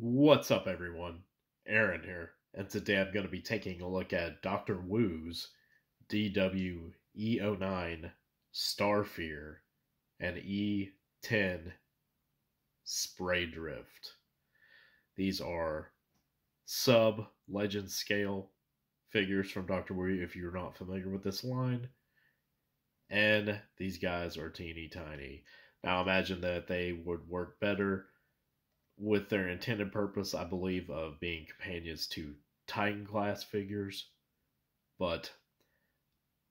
What's up, everyone? Aaron here, and today I'm going to be taking a look at Dr. Wu's DW-E09 Starfear and E10 Spray Drift. These are sub-legend scale figures from Dr. Wu if you're not familiar with this line. And these guys are teeny tiny. Now imagine that they would work better with their intended purpose, I believe, of being companions to Titan class figures. But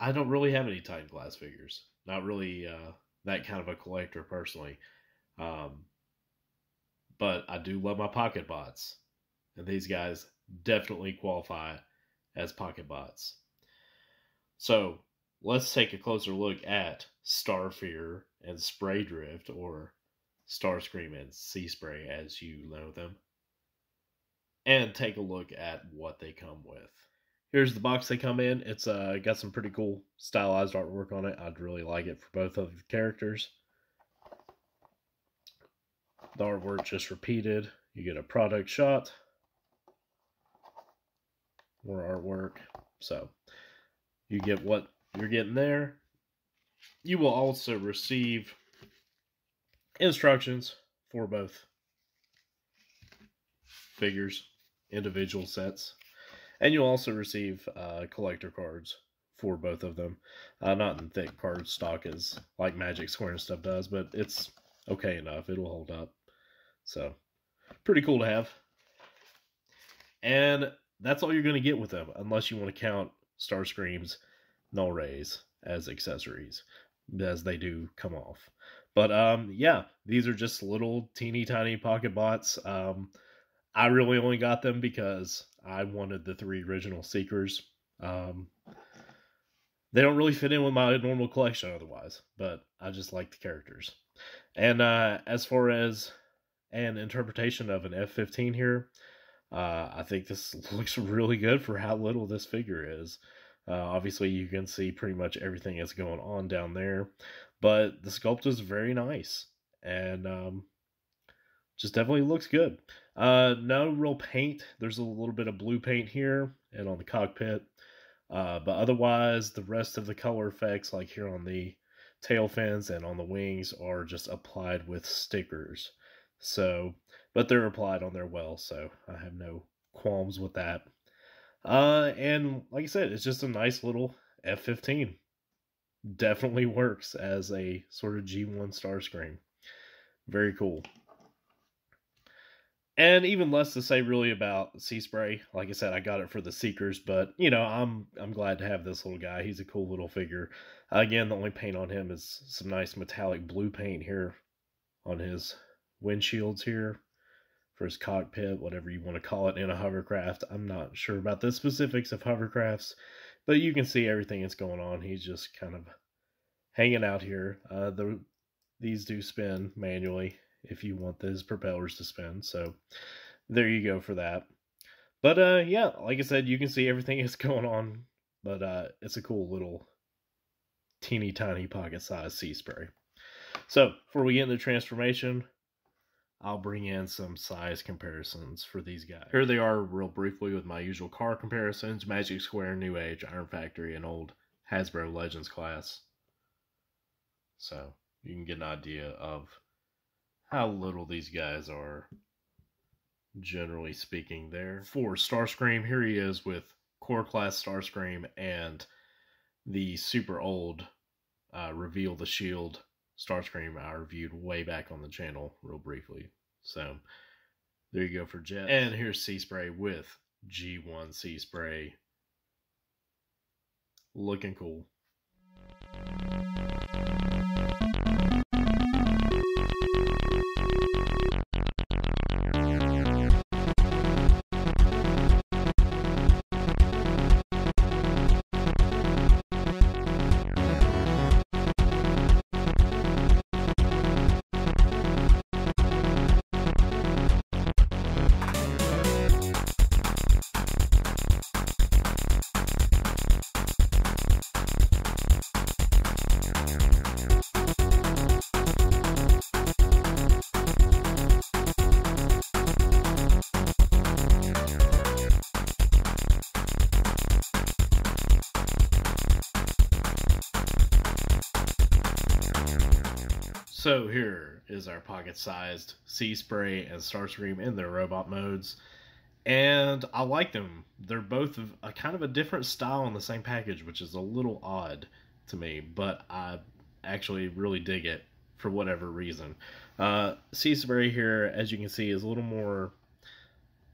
I don't really have any Titan class figures. Not really that kind of a collector personally. But I do love my pocket bots. And these guys definitely qualify as pocket bots. So let's take a closer look at Starfear and Spray Drift, or Starscream and Seaspray as you know them, and take a look at what they come with. Here's the box they come in. It's got some pretty cool stylized artwork on it. I'd really like it for both of the characters. The artwork just repeated. You get a product shot, more artwork, so you get what you're getting there. You will also receive instructions for both figures, individual sets, and you'll also receive collector cards for both of them. Not in thick card stock as like Magic Square and stuff does, but it's okay enough. It'll hold up. So, pretty cool to have. And that's all you're going to get with them, unless you want to count Starscream's null rays as accessories, as they do come off. But yeah, these are just little teeny tiny pocket bots. I really only got them because I wanted the 3 original Seekers. They don't really fit in with my normal collection otherwise, but I just like the characters. And as far as an interpretation of an F-15 here, I think this looks really good for how little this figure is. Obviously, you can see pretty much everything that's going on down there, but the sculpt is very nice, and just definitely looks good. No real paint. There's a little bit of blue paint here and on the cockpit, but otherwise, the rest of the color effects, like here on the tail fins and on the wings, are just applied with stickers. So, but they're applied on there well, so I have no qualms with that. And like I said, it's just a nice little F-15. Definitely works as a sort of G1 Starscream. Very cool. And even less to say really about Seaspray. Like I said, I got it for the Seekers, but you know, I'm glad to have this little guy. He's a cool little figure. Again, the only paint on him is some nice metallic blue paint here on his windshields here. For his cockpit, whatever you want to call it in a hovercraft. I'm not sure about the specifics of hovercrafts, but you can see everything that's going on. He's just kind of hanging out here. These do spin manually if you want his propellers to spin, so there you go for that. But yeah, like I said, you can see everything that's going on, but it's a cool little teeny tiny pocket size Seaspray. So before we get into the transformation, I'll bring in some size comparisons for these guys. Here they are real briefly with my usual car comparisons: Magic Square, New Age, Iron Factory, and old Hasbro Legends class. So you can get an idea of how little these guys are, generally speaking there. For Starscream, here he is with core class Starscream and the super old Reveal the Shield Starscream I reviewed way back on the channel real briefly. So there you go for Jet. And here's Seaspray with G1 Seaspray. Looking cool. So here is our pocket-sized Seaspray and Starscream in their robot modes. And I like them. They're both a kind of a different style in the same package, which is a little odd to me, but I actually really dig it for whatever reason. Seaspray here, as you can see, is a little more,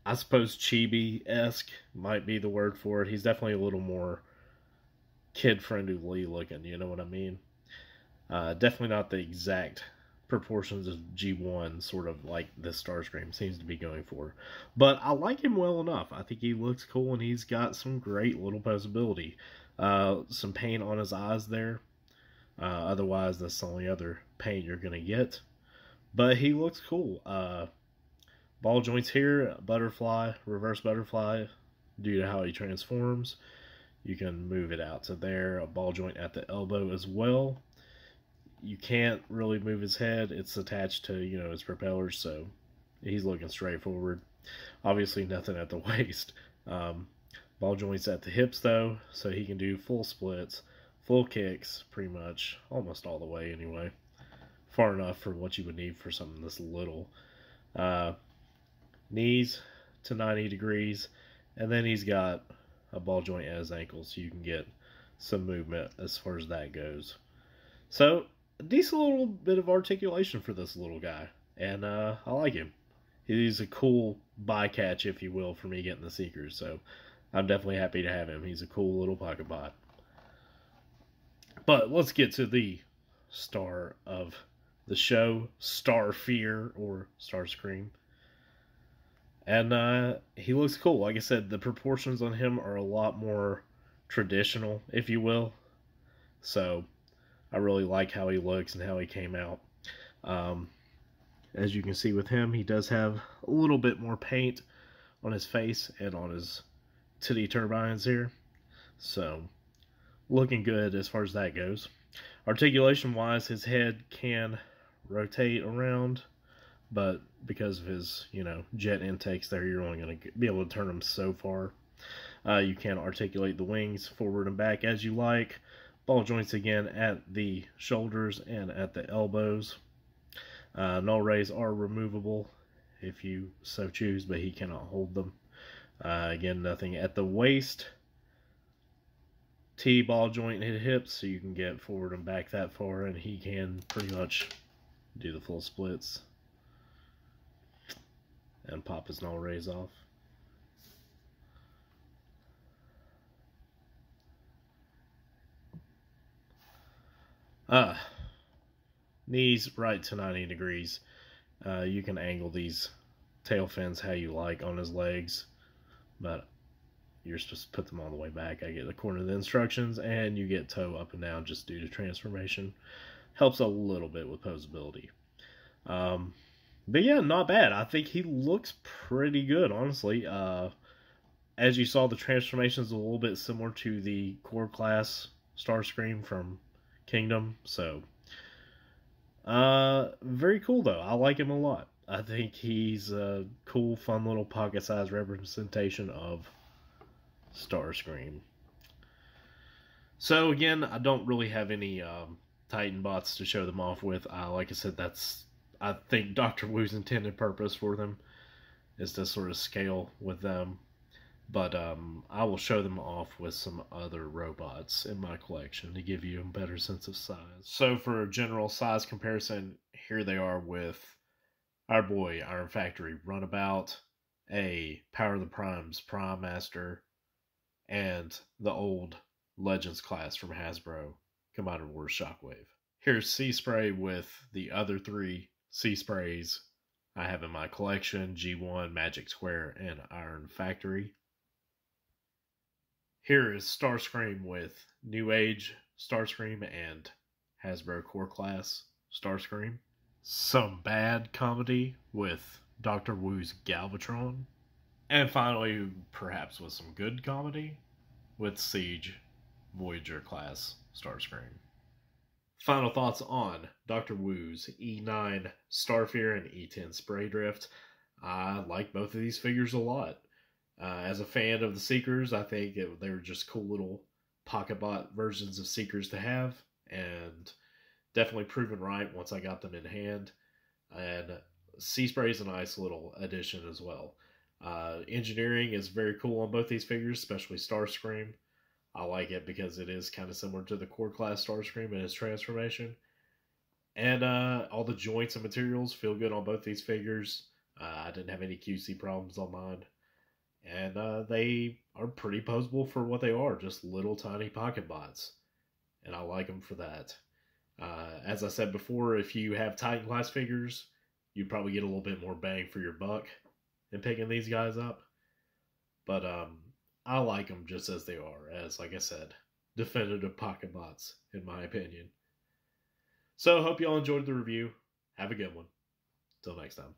I suppose, chibi-esque might be the word for it. He's definitely a little more kid-friendly looking, you know what I mean? Definitely not the exact proportions of G1, sort of like this Starscream seems to be going for. But I like him well enough. I think he looks cool, and he's got some great little posability. Some paint on his eyes there. Otherwise, that's the only other paint you're going to get. But he looks cool. Ball joints here, butterfly, reverse butterfly, due to how he transforms. You can move it out to there. A ball joint at the elbow as well. You can't really move his head. It's attached to, you know, his propellers, so he's looking straight forward. Obviously nothing at the waist. Ball joints at the hips, though, so he can do full splits, full kicks, pretty much, almost all the way anyway. Far enough for what you would need for something this little. Knees to 90 degrees, and then he's got a ball joint at his ankles, so you can get some movement as far as that goes. So, a decent little bit of articulation for this little guy, and I like him. He's a cool bycatch, if you will, for me getting the Seekers, so I'm definitely happy to have him. He's a cool little pocket bot. But let's get to the star of the show, Starfear, or Starscream. And he looks cool. Like I said, the proportions on him are a lot more traditional, if you will. So I really like how he looks and how he came out. As you can see with him, he does have a little bit more paint on his face and on his titty turbines here. So looking good as far as that goes. Articulation wise, his head can rotate around, but because of his, you know, jet intakes there, you're only going to be able to turn them so far. You can articulate the wings forward and back as you like. Ball joints again at the shoulders and at the elbows. Null rays are removable if you so choose, but he cannot hold them. Again, nothing at the waist. T ball joint hit hips, so you can get forward and back that far, and he can pretty much do the full splits and pop his null rays off. Knees right to 90 degrees. You can angle these tail fins how you like on his legs, but you're supposed to put them all the way back. I get according to the instructions, and you get toe up and down just due to transformation. Helps a little bit with posability. But yeah, not bad. I think he looks pretty good, honestly. As you saw, the transformation is a little bit similar to the core class Starscream from Kingdom. So, very cool though. I like him a lot. I think he's a cool, fun little pocket-sized representation of Starscream. So again, I don't really have any Titan bots to show them off with. Like I said, I think Dr. Wu's intended purpose for them is to sort of scale with them. But I will show them off with some other robots in my collection to give you a better sense of size. So for a general size comparison, here they are with our boy Iron Factory Runabout, a Power of the Primes Prime Master, and the old Legends class from Hasbro, Commander Wars Shockwave. Here's Seaspray with the other three Seasprays I have in my collection, G1, Magic Square, and Iron Factory. Here is Starscream with New Age Starscream and Hasbro Core Class Starscream. Some bad comedy with Dr. Wu's Galvatron. And finally, perhaps with some good comedy with Siege Voyager Class Starscream. Final thoughts on Dr. Wu's E9 Starfear and E10 Spray Drift. I like both of these figures a lot. As a fan of the Seekers, I think they were just cool little pocket bot versions of Seekers to have. And definitely proven right once I got them in hand. And Seaspray is a nice little addition as well. Engineering is very cool on both these figures, especially Starscream. I like it because it is kind of similar to the core class Starscream in its transformation. And all the joints and materials feel good on both these figures. I didn't have any QC problems on mine. And they are pretty posable for what they are, just little tiny pocket bots. And I like them for that. As I said before, if you have Titan class figures, you probably get a little bit more bang for your buck in picking these guys up. But I like them just as they are, as, like I said, definitive pocket bots, in my opinion. So, hope y'all enjoyed the review. Have a good one. Till next time.